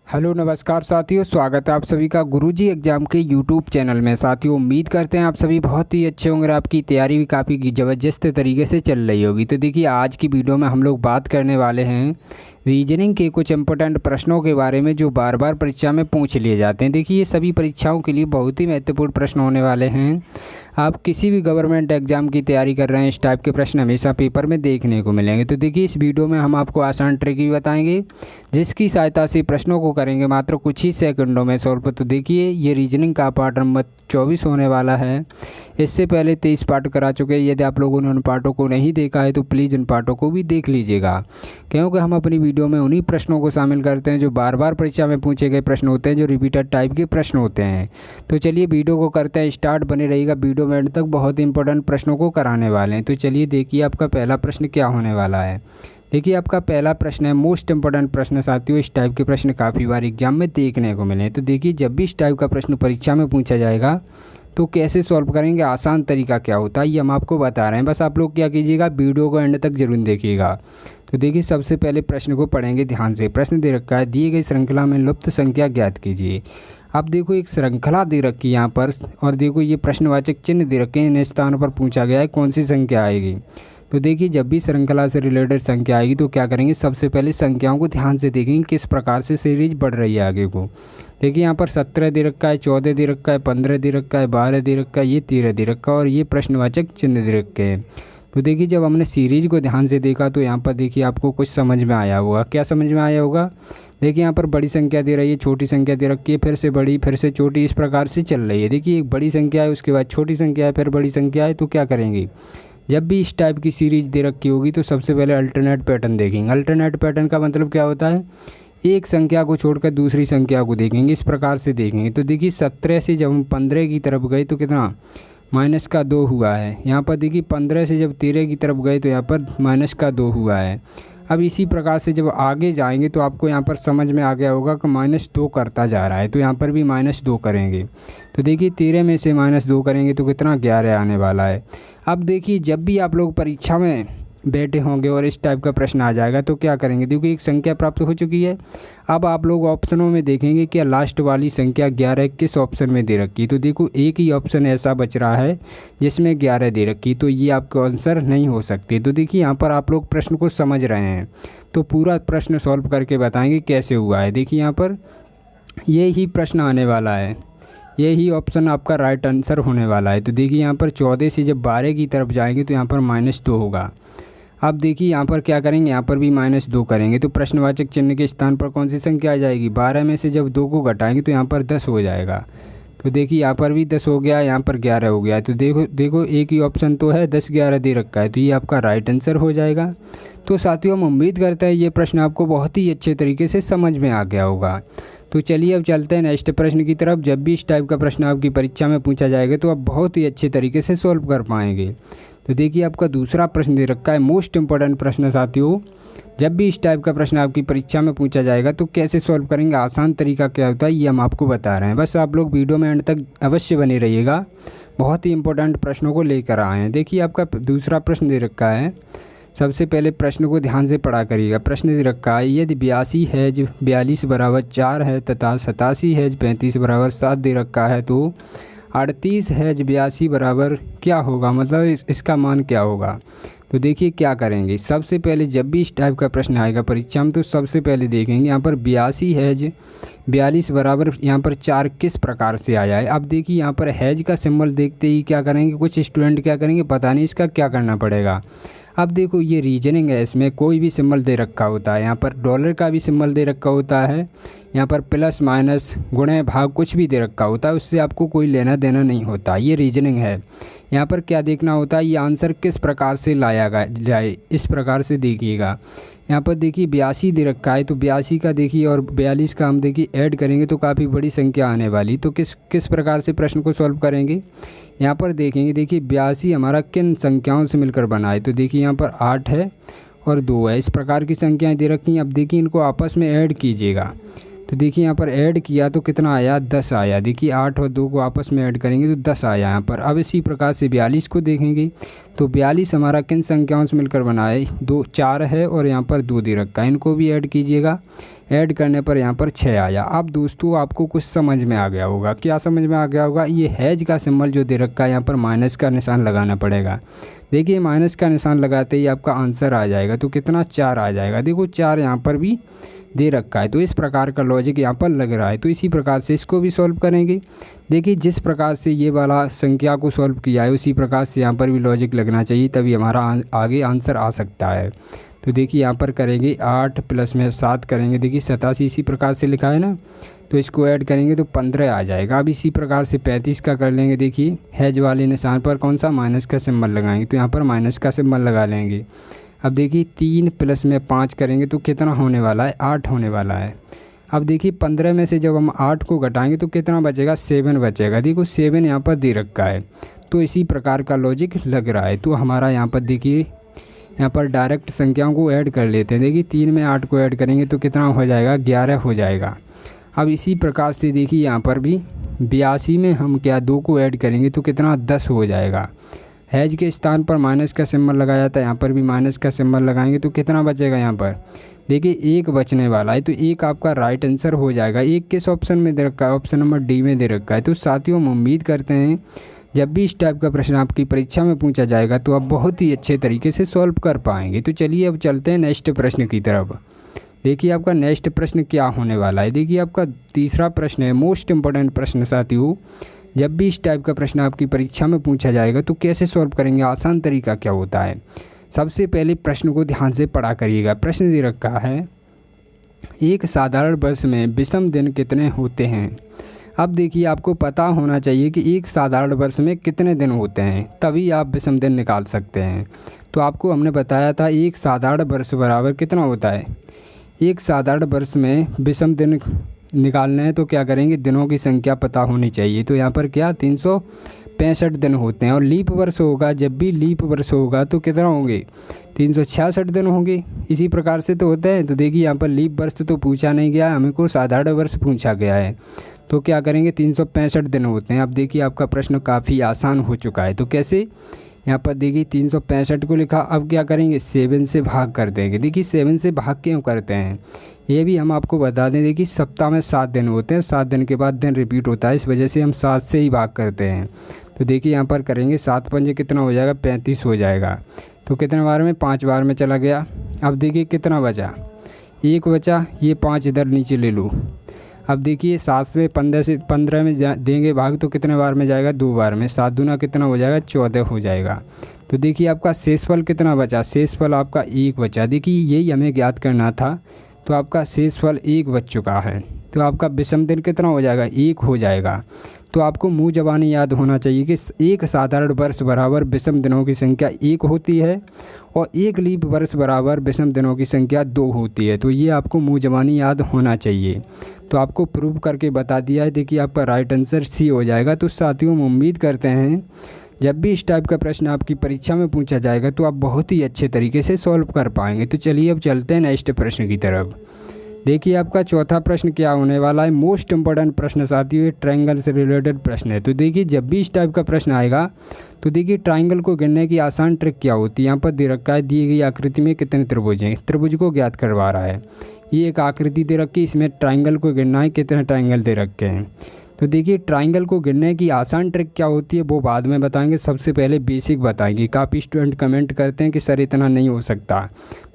Hello नमस्कार साथियों, स्वागत है आप सभी का गुरुजी एग्जाम के यूट्यूब चैनल में। साथियों उम्मीद करते हैं आप सभी बहुत ही अच्छे होंगे, आपकी तैयारी भी काफ़ी ज़बरदस्त तरीके से चल रही होगी। तो देखिए आज की वीडियो में हम लोग बात करने वाले हैं रीजनिंग के कुछ इंपॉर्टेंट प्रश्नों के बारे में जो बार बार परीक्षा में पूछ लिए जाते हैं। देखिए ये सभी परीक्षाओं के लिए बहुत ही महत्वपूर्ण प्रश्न होने वाले हैं। आप किसी भी गवर्नमेंट एग्जाम की तैयारी कर रहे हैं, इस टाइप के प्रश्न हमेशा पेपर में देखने को मिलेंगे। तो देखिए इस वीडियो में हम आपको आसान ट्रिक भी बताएंगे जिसकी सहायता से प्रश्नों को करेंगे मात्र कुछ ही सेकंडों में सॉल्व। तो देखिए ये रीजनिंग का पार्ट नंबर 24 होने वाला है। इससे पहले 23 पार्ट करा चुके हैं। यदि आप लोगों ने उन पार्टों को नहीं देखा है तो प्लीज़ उन पार्टों को भी देख लीजिएगा, क्योंकि हम अपनी वीडियो में उन्हीं प्रश्नों को शामिल करते हैं जो बार बार परीक्षा में पूछे गए प्रश्न होते हैं, जो रिपीटेड टाइप के प्रश्न होते हैं। तो चलिए वीडियो को करते हैं स्टार्ट, बने रहिएगा वीडियो में एंड तक, बहुत इंपॉर्टेंट प्रश्नों को कराने वाले हैं। तो चलिए देखिए आपका पहला प्रश्न क्या होने वाला है। देखिए आपका पहला प्रश्न है मोस्ट इंपॉर्टेंट प्रश्न। साथियों इस टाइप के प्रश्न काफ़ी बार एग्जाम में देखने को मिले। तो देखिए जब भी इस टाइप का प्रश्न परीक्षा में पूछा जाएगा तो कैसे सॉल्व करेंगे, आसान तरीका क्या होता है, ये हम आपको बता रहे हैं। बस आप लोग क्या कीजिएगा, वीडियो को एंड तक जरूर देखिएगा। तो देखिए सबसे पहले प्रश्न को पढ़ेंगे ध्यान से। प्रश्न दे रखा है दिए गई श्रृंखला में लुप्त संख्या ज्ञात कीजिए। अब देखो एक श्रृंखला दे रखी है यहाँ पर, और देखो ये प्रश्नवाचक चिन्ह दे रखे हैं, इन स्थानों पर पूछा गया है कौन सी संख्या आएगी। तो देखिए जब भी श्रृंखला से रिलेटेड संख्या आएगी तो क्या करेंगे, सबसे पहले संख्याओं को ध्यान से देखेंगे किस प्रकार से सीरीज बढ़ रही है आगे को। देखिए यहाँ पर 17 दे रखा है, 14 दे रखा है, 15 दे रखा है, 12 दे रखा है, ये 13 दे रखा है और ये प्रश्नवाचक चिन्ह दे रखे हैं। तो देखिए जब हमने सीरीज को ध्यान से देखा तो यहाँ पर देखिए आपको कुछ समझ में आया होगा। क्या समझ में आया होगा, देखिए यहाँ पर बड़ी संख्या दे रही है, छोटी संख्या दे रखी है, फिर से बड़ी, फिर से छोटी, इस प्रकार से चल रही है। देखिए एक बड़ी संख्या है, उसके बाद छोटी संख्या है, फिर बड़ी संख्या है। तो क्या करेंगे, जब भी इस टाइप की सीरीज दे रखी होगी तो सबसे पहले अल्टरनेट पैटर्न देखेंगे। अल्टरनेट पैटर्न का मतलब क्या होता है, एक संख्या को छोड़कर दूसरी संख्या को देखेंगे, इस प्रकार से देखेंगे। तो देखिए 17 से जब हम 15 की तरफ गए तो कितना, -2 हुआ है। यहाँ पर देखिए 15 से जब 13 की तरफ गए तो यहाँ पर -2 हुआ है। अब इसी प्रकार से जब आगे जाएंगे तो आपको यहाँ पर समझ में आ गया होगा कि -2 करता जा रहा है, तो यहाँ पर भी -2 करेंगे। तो देखिए 13 में से -2 करेंगे तो कितना, 11 आने वाला है। अब देखिए जब भी आप लोग परीक्षा में बैठे होंगे और इस टाइप का प्रश्न आ जाएगा तो क्या करेंगे, देखिए एक संख्या प्राप्त हो चुकी है। अब आप लोग ऑप्शनों में देखेंगे कि लास्ट वाली संख्या 11 किस ऑप्शन में दे रखी है। तो देखो एक ही ऑप्शन ऐसा बच रहा है जिसमें 11 दे रखी, तो ये आपका आंसर नहीं हो सकती। तो देखिए यहाँ पर आप लोग प्रश्न को समझ रहे हैं तो पूरा प्रश्न सॉल्व करके बताएंगे कैसे हुआ है। देखिए यहाँ पर यही प्रश्न आने वाला है, यही ऑप्शन आपका राइट आंसर होने वाला है। तो देखिए यहाँ पर 14 से जब 12 की तरफ जाएंगे तो यहाँ पर -2 होगा। अब देखिए यहाँ पर क्या करेंगे, यहाँ पर भी -2 करेंगे तो प्रश्नवाचक चिन्ह के स्थान पर कौन सी संख्या आ जाएगी, 12 में से जब 2 को घटाएंगे तो यहाँ पर 10 हो जाएगा। तो देखिए यहाँ पर भी 10 हो गया, यहाँ पर 11 हो गया। तो देखो एक ही ऑप्शन तो है, 10 11 दे रखा है, तो ये आपका राइट आंसर हो जाएगा। तो साथियों हम उम्मीद करते हैं ये प्रश्न आपको बहुत ही अच्छे तरीके से समझ में आ गया होगा। तो चलिए अब चलते हैं नेक्स्ट प्रश्न की तरफ। जब भी इस टाइप का प्रश्न आपकी परीक्षा में पूछा जाएगा तो आप बहुत ही अच्छे तरीके से सॉल्व कर पाएंगे। तो देखिए आपका दूसरा प्रश्न दे रखा है मोस्ट इंपॉर्टेंट प्रश्न। साथियों जब भी इस टाइप का प्रश्न आपकी परीक्षा में पूछा जाएगा तो कैसे सॉल्व करेंगे, आसान तरीका क्या होता है, ये हम आपको बता रहे हैं। बस आप लोग वीडियो में एंड तक अवश्य बने रहिएगा, बहुत ही इंपॉर्टेंट प्रश्नों को लेकर आए हैं। देखिए आपका दूसरा प्रश्न दे रखा है, सबसे पहले प्रश्न को ध्यान से पढ़ा करिएगा। प्रश्न दे रखा है यदि 82 हैज 42 बराबर 4 है तथा 87 हैज 35 बराबर 7 दे रखा है तो 38 हैज 82 बराबर क्या होगा, मतलब इसका मान क्या होगा। तो देखिए क्या करेंगे, सबसे पहले जब भी इस टाइप का प्रश्न आएगा परीक्षा में तो सबसे पहले देखेंगे यहाँ पर 82 हैज 42 बराबर यहाँ पर 4 किस प्रकार से आया है। अब देखिए यहाँ पर हैज का सिंबल देखते ही क्या करेंगे, कुछ स्टूडेंट क्या करेंगे, पता नहीं इसका क्या करना पड़ेगा। अब देखो ये रीजनिंग है, इसमें कोई भी सिंबल दे रखा होता है, यहाँ पर डॉलर का भी सिंबल दे रखा होता है, यहाँ पर प्लस माइनस गुणे भाग कुछ भी दे रखा होता है, उससे आपको कोई लेना देना नहीं होता। ये रीजनिंग है। यहाँ पर क्या देखना होता है, ये आंसर किस प्रकार से लाया जाए, इस प्रकार से देखिएगा। यहाँ पर देखिए 82 दे रखा है तो 82 का देखिए और 42 का हम देखिए ऐड करेंगे तो काफ़ी बड़ी संख्या आने वाली। तो किस प्रकार से प्रश्न को सॉल्व करेंगे, यहाँ पर देखेंगे। देखिए 82 हमारा किन संख्याओं से मिलकर बना है, तो देखिए यहाँ पर 8 है और 2 है, इस प्रकार की संख्याएं दे रखी हैं। अब देखिए इनको आपस में ऐड कीजिएगा। तो देखिए यहाँ पर ऐड किया तो कितना आया, 10 आया। देखिए 8 और 2 को आपस में ऐड करेंगे तो 10 आया यहाँ पर। अब इसी प्रकार से 42 को देखेंगे तो 42 हमारा किन संख्याओं से मिलकर बना है, 2 4 है और यहाँ पर 2 दे रखा है, इनको भी ऐड कीजिएगा। ऐड करने पर यहाँ पर 6 आया। अब दोस्तों आपको कुछ समझ में आ गया होगा, क्या समझ में आ गया होगा, ये हैज का सिंबल जो दे रखा है यहाँ पर माइनस का निशान लगाना पड़ेगा। देखिए माइनस का निशान लगाते ही आपका आंसर आ जाएगा, तो कितना 4 आ जाएगा। देखो 4 यहाँ पर भी दे रखा है, तो इस प्रकार का लॉजिक यहाँ पर लग रहा है। तो इसी प्रकार से इसको भी सॉल्व करेंगे। देखिए जिस प्रकार से ये वाला संख्या को सॉल्व किया है उसी प्रकार से यहाँ पर भी लॉजिक लगना चाहिए, तभी हमारा आगे आंसर आ सकता है। तो देखिए यहाँ पर करेंगे 8 प्लस में 7 करेंगे, देखिए 87 इसी प्रकार से लिखा है ना, तो इसको ऐड करेंगे तो 15 आ जाएगा। अब इसी प्रकार से 35 का कर लेंगे। देखिए हैज वाले निशान पर कौन सा, माइनस का सिंबल लगाएंगे, तो यहाँ पर माइनस का सिंबल लगा लेंगे। अब देखिए 3 प्लस में 5 करेंगे तो कितना होने वाला है, 8 होने वाला है। अब देखिए 15 में से जब हम 8 को घटाएंगे तो कितना बचेगा, 7 बचेगा। देखो 7 यहाँ पर दे रखा है, तो इसी प्रकार का लॉजिक लग रहा है। तो हमारा यहाँ पर देखिए यहाँ पर डायरेक्ट संख्याओं को ऐड कर लेते हैं। देखिए 3 में 8 को ऐड करेंगे तो कितना हो जाएगा, 11 हो जाएगा। अब इसी प्रकार से देखिए यहाँ पर भी 82 में हम क्या 2 को ऐड करेंगे तो कितना 10 हो जाएगा। हैज के स्थान पर माइनस का सिंबल लगाया था, यहाँ पर भी माइनस का सिंबल लगाएंगे तो कितना बचेगा, यहाँ पर देखिए 1 बचने वाला है। तो 1 आपका राइट आंसर हो जाएगा। 1 किस ऑप्शन में दे रखा है, ऑप्शन नंबर डी में दे रखा है। तो साथियों हम उम्मीद करते हैं जब भी इस टाइप का प्रश्न आपकी परीक्षा में पूछा जाएगा तो आप बहुत ही अच्छे तरीके से सॉल्व कर पाएंगे। तो चलिए अब चलते हैं नेक्स्ट प्रश्न की तरफ। देखिए आपका नेक्स्ट प्रश्न क्या होने वाला है। देखिए आपका तीसरा प्रश्न है, मोस्ट इम्पोर्टेंट प्रश्न साथियों। जब भी इस टाइप का प्रश्न आपकी परीक्षा में पूछा जाएगा तो कैसे सॉल्व करेंगे, आसान तरीका क्या होता है। सबसे पहले प्रश्न को ध्यान से पढ़ा करिएगा। प्रश्न दे रखा है, एक साधारण वर्ष में विषम दिन कितने होते हैं। अब देखिए आपको पता होना चाहिए कि एक साधारण वर्ष में कितने दिन होते हैं, तभी आप विषम दिन निकाल सकते हैं। तो आपको हमने बताया था एक साधारण वर्ष बराबर कितना होता है, एक साधारण वर्ष में विषम दिन निकालने हैं तो क्या करेंगे, दिनों की संख्या पता होनी चाहिए। तो यहाँ पर क्या 365 दिन होते हैं। और लीप वर्ष होगा, जब भी लीप वर्ष होगा तो कितना होंगे, 366 दिन होंगे। इसी प्रकार से तो होते हैं। तो देखिए यहाँ पर लीप वर्ष तो पूछा नहीं गया, हमको साधारण वर्ष पूछा गया है। तो क्या करेंगे, 365 दिन होते हैं। अब देखिए आपका प्रश्न काफ़ी आसान हो चुका है। तो कैसे, यहाँ पर देखिए 365 को लिखा, अब क्या करेंगे 7 से भाग कर देंगे। देखिए 7 से भाग क्यों करते हैं ये भी हम आपको बता दें। देखिए सप्ताह में 7 दिन होते हैं, 7 दिन के बाद दिन रिपीट होता है, इस वजह से हम 7 से ही भाग करते हैं। तो देखिए यहाँ पर करेंगे 7 पंजे कितना हो जाएगा, 35 हो जाएगा। तो कितने बार में, 5 बार में चला गया। अब देखिए कितना बचा, 1 बचा, ये 5 इधर नीचे ले लूँ। अब देखिए 7 में 15 में देंगे भाग तो कितने बार में जाएगा, 2 बार में। 7 दूना कितना हो जाएगा, 14 हो जाएगा। तो देखिए आपका शेषफल कितना बचा, शेषफल आपका 1 बचा। देखिए यही हमें ज्ञात करना था, तो आपका शेषफल 1 बच चुका है। तो आपका विषम दिन कितना हो जाएगा, 1 हो जाएगा। तो आपको मुँह ज़बानी याद होना चाहिए कि एक साधारण वर्ष बराबर विषम दिनों की संख्या 1 होती है और एक लीप वर्ष बराबर विषम दिनों की संख्या 2 होती है। तो ये आपको मुँह ज़बानी याद होना चाहिए। तो आपको प्रूव करके बता दिया है। देखिए आपका राइट आंसर सी हो जाएगा। तो साथियों हम उम्मीद करते हैं जब भी इस टाइप का प्रश्न आपकी परीक्षा में पूछा जाएगा तो आप बहुत ही अच्छे तरीके से सॉल्व कर पाएंगे। तो चलिए अब चलते हैं नेक्स्ट प्रश्न की तरफ। देखिए आपका चौथा प्रश्न क्या होने वाला है, मोस्ट इम्पोर्टेंट प्रश्न साथियों, ये ट्रायंगल से रिलेटेड प्रश्न है। तो देखिए जब भी इस टाइप का प्रश्न आएगा तो देखिए ट्रायंगल को गिनने की आसान ट्रिक क्या होती है। यहाँ पर दे रखा है, दी गई आकृति में कितने त्रिभुज हैं, त्रिभुज को ज्ञात करवा रहा है। ये एक आकृति दे रखी, इसमें ट्रायंगल को गिनना है, कितने ट्रायंगल दे रखे हैं। तो देखिए ट्रायंगल को गिनने की आसान ट्रिक क्या होती है वो बाद में बताएंगे, सबसे पहले बेसिक बताएंगे। काफ़ी स्टूडेंट कमेंट करते हैं कि सर इतना नहीं हो सकता,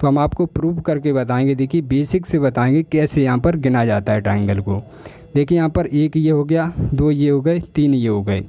तो हम आपको प्रूव करके बताएंगे। देखिए बेसिक से बताएंगे कैसे यहाँ पर गिना जाता है ट्रायंगल को। देखिए यहाँ पर 1 ये हो गया, 2 ये हो गए, 3 ये हो गए।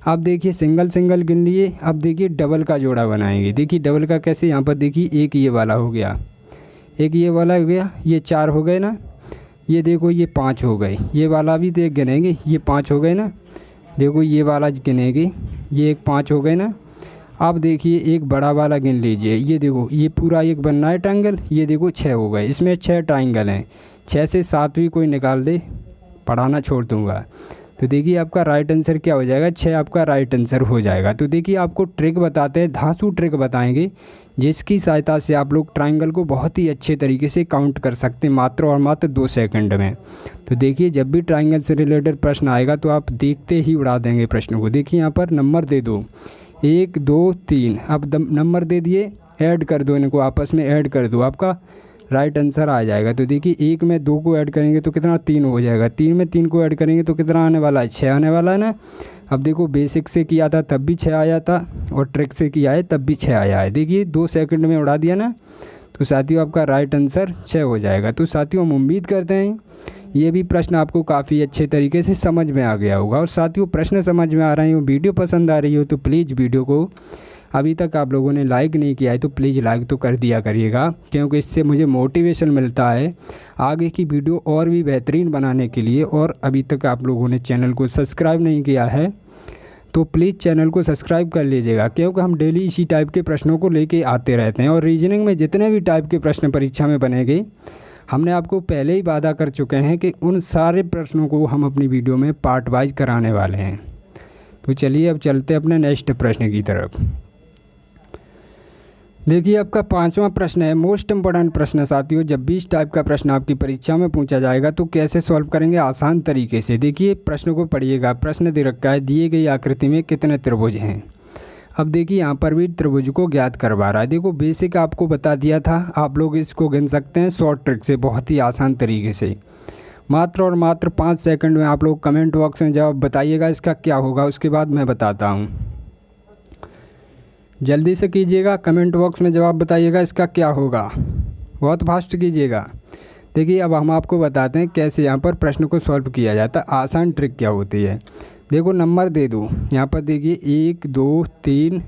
अब देखिए सिंगल सिंगल गिन लिए। अब देखिए डबल का जोड़ा बनाएंगे। देखिए डबल का कैसे, यहाँ पर देखिए 1 ये वाला हो गया, 1 ये वाला हो गया, ये 4 हो गए ना। ये देखो ये 5 हो गए, ये वाला भी देख गिनेंगे, ये 5 हो गए ना। देखो ये वाला गिनेंगे, ये एक 5 हो गए ना। अब देखिए एक बड़ा वाला गिन लीजिए, ये देखो ये पूरा एक बनना है ट्रायंगल, ये देखो 6 हो गए। इसमें 6 ट्रायंगल हैं, 6 से 7 भी कोई निकाल दे, पढ़ाना छोड़ दूँगा। तो देखिए आपका राइट आंसर क्या हो जाएगा, 6 आपका राइट आंसर हो जाएगा। तो देखिए आपको ट्रिक बताते हैं, धांसू ट्रिक बताएंगे जिसकी सहायता से आप लोग ट्रायंगल को बहुत ही अच्छे तरीके से काउंट कर सकते हैं मात्र और मात्र 2 सेकंड में। तो देखिए जब भी ट्रायंगल से रिलेटेड प्रश्न आएगा तो आप देखते ही उड़ा देंगे प्रश्न को। देखिए यहाँ पर नंबर दे दो 1 2 3, अब नंबर दे दिए, ऐड कर दो, इनको आपस में ऐड कर दो, आपका राइट आंसर आ जाएगा। तो देखिए 1 में 2 को ऐड करेंगे तो कितना 3 हो जाएगा, 3 में 3 को ऐड करेंगे तो कितना आने वाला है 6 आने वाला है ना। अब देखो बेसिक से किया था तब भी 6 आया था और ट्रिक से किया है तब भी 6 आया है। देखिए 2 सेकंड में उड़ा दिया ना। तो साथियों आपका राइट आंसर 6 हो जाएगा। तो साथियों हम उम्मीद करते हैं ये भी प्रश्न आपको काफ़ी अच्छे तरीके से समझ में आ गया होगा। और साथियों प्रश्न समझ में आ रहे हो, वीडियो पसंद आ रही हो तो प्लीज़ वीडियो को अभी तक आप लोगों ने लाइक नहीं किया है तो प्लीज़ लाइक तो कर दिया करिएगा, क्योंकि इससे मुझे मोटिवेशन मिलता है आगे की वीडियो और भी बेहतरीन बनाने के लिए। और अभी तक आप लोगों ने चैनल को सब्सक्राइब नहीं किया है तो प्लीज़ चैनल को सब्सक्राइब कर लीजिएगा, क्योंकि हम डेली इसी टाइप के प्रश्नों को लेके आते रहते हैं। और रीजनिंग में जितने भी टाइप के प्रश्न परीक्षा में बनेंगे हमने आपको पहले ही वादा कर चुके हैं कि उन सारे प्रश्नों को हम अपनी वीडियो में पार्ट वाइज कराने वाले हैं। तो चलिए अब चलते अपने नेक्स्ट प्रश्न की तरफ। देखिए आपका 5वां प्रश्न है, मोस्ट इम्पोर्टेंट प्रश्न साथियों। जब भी इस टाइप का प्रश्न आपकी परीक्षा में पूछा जाएगा तो कैसे सॉल्व करेंगे आसान तरीके से। देखिए प्रश्न को पढ़िएगा। प्रश्न दे रखा है दिए गई आकृति में कितने त्रिभुज हैं। अब देखिए यहाँ पर भी त्रिभुज को ज्ञात करवा रहा है। देखो बेसिक आपको बता दिया था, आप लोग इसको गिन सकते हैं शॉर्ट ट्रिक से बहुत ही आसान तरीके से। मात्र और मात्र 5 सेकंड में आप लोग कमेंट बॉक्स में जवाब बताइएगा इसका क्या होगा, उसके बाद मैं बताता हूँ। जल्दी से कीजिएगा, कमेंट बॉक्स में जवाब बताइएगा इसका क्या होगा, बहुत फास्ट कीजिएगा। देखिए अब हम आपको बताते हैं कैसे यहाँ पर प्रश्न को सॉल्व किया जाता है, आसान ट्रिक क्या होती है। देखो नंबर दे दो, यहाँ पर देखिए 1 2 3,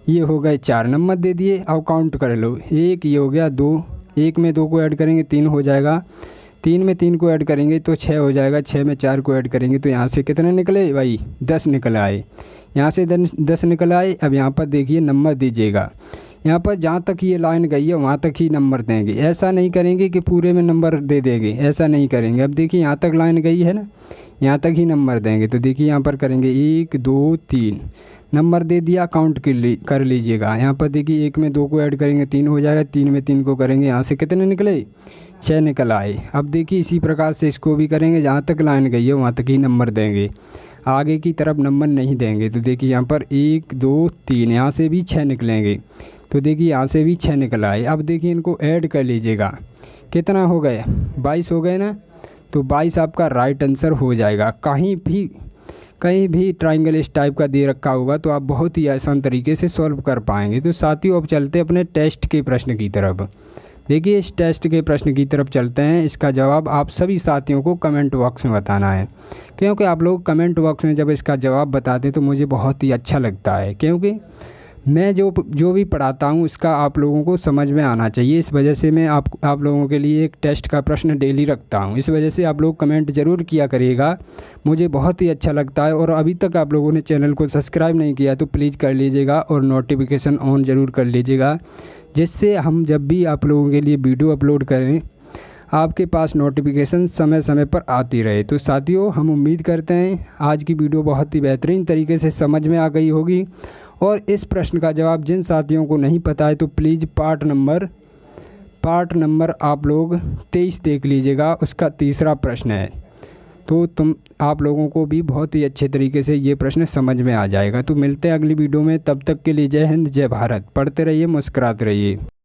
ये हो गए 4 नंबर दे दिए। अब काउंट कर लो, 1 ये हो गया, 2 1 में 2 को ऐड करेंगे 3 हो जाएगा, 3 में 3 को ऐड करेंगे तो 6 हो जाएगा, 6 में 4 को ऐड करेंगे तो यहाँ से कितने निकले भाई 10 निकल आए, यहाँ से 10 निकल आए। अब यहाँ पर देखिए नंबर दीजिएगा, यहाँ पर जहाँ तक ये लाइन गई है वहाँ तक ही नंबर देंगे, ऐसा नहीं करेंगे कि पूरे में नंबर दे देंगे, ऐसा नहीं करेंगे। अब देखिए यहाँ तक लाइन गई है ना, यहाँ तक ही नंबर देंगे। तो देखिए यहाँ पर करेंगे 1 2 3 नंबर दे दिया, काउंट कर लीजिएगा। यहाँ पर देखिए 1 में 2 को ऐड करेंगे 3 हो जाएगा, 3 में 3 को करेंगे, यहाँ से कितने निकले 6 निकल आए। अब देखिए इसी प्रकार से इसको भी करेंगे, जहाँ तक लाइन गई है वहाँ तक ही नंबर देंगे, आगे की तरफ नंबर नहीं देंगे। तो देखिए यहाँ पर 1 2 3 यहाँ से भी 6 निकलेंगे। तो देखिए यहाँ से भी 6 निकल आए। अब देखिए इनको ऐड कर लीजिएगा, कितना हो गए 22 हो गए ना। तो 22 आपका राइट आंसर हो जाएगा। कहीं भी ट्रायंगल इस टाइप का दे रखा होगा तो आप बहुत ही आसान तरीके से सॉल्व कर पाएंगे। तो साथियों अब चलते अपने टेस्ट के प्रश्न की तरफ। देखिए इस टेस्ट के प्रश्न की तरफ चलते हैं। इसका जवाब आप सभी साथियों को कमेंट बॉक्स में बताना है, क्योंकि आप लोग कमेंट बॉक्स में जब इसका जवाब बताते तो मुझे बहुत ही अच्छा लगता है, क्योंकि मैं जो भी पढ़ाता हूँ उसका आप लोगों को समझ में आना चाहिए। इस वजह से मैं आप लोगों के लिए एक टेस्ट का प्रश्न डेली रखता हूँ। इस वजह से आप लोग कमेंट ज़रूर किया करिएगा, मुझे बहुत ही अच्छा लगता है। और अभी तक आप लोगों ने चैनल को सब्सक्राइब नहीं किया तो प्लीज़ कर लीजिएगा और नोटिफिकेशन ऑन ज़रूर कर लीजिएगा, जिससे हम जब भी आप लोगों के लिए वीडियो अपलोड करें आपके पास नोटिफिकेशन समय समय पर आती रहे। तो साथियों हम उम्मीद करते हैं आज की वीडियो बहुत ही बेहतरीन तरीके से समझ में आ गई होगी। और इस प्रश्न का जवाब जिन साथियों को नहीं पता है तो प्लीज़ पार्ट नंबर आप लोग 23 देख लीजिएगा, उसका तीसरा प्रश्न है। तो आप लोगों को भी बहुत ही अच्छे तरीके से ये प्रश्न समझ में आ जाएगा। तो मिलते हैं अगली वीडियो में, तब तक के लिए जय हिंद जय भारत। पढ़ते रहिए, मुस्कुराते रहिए।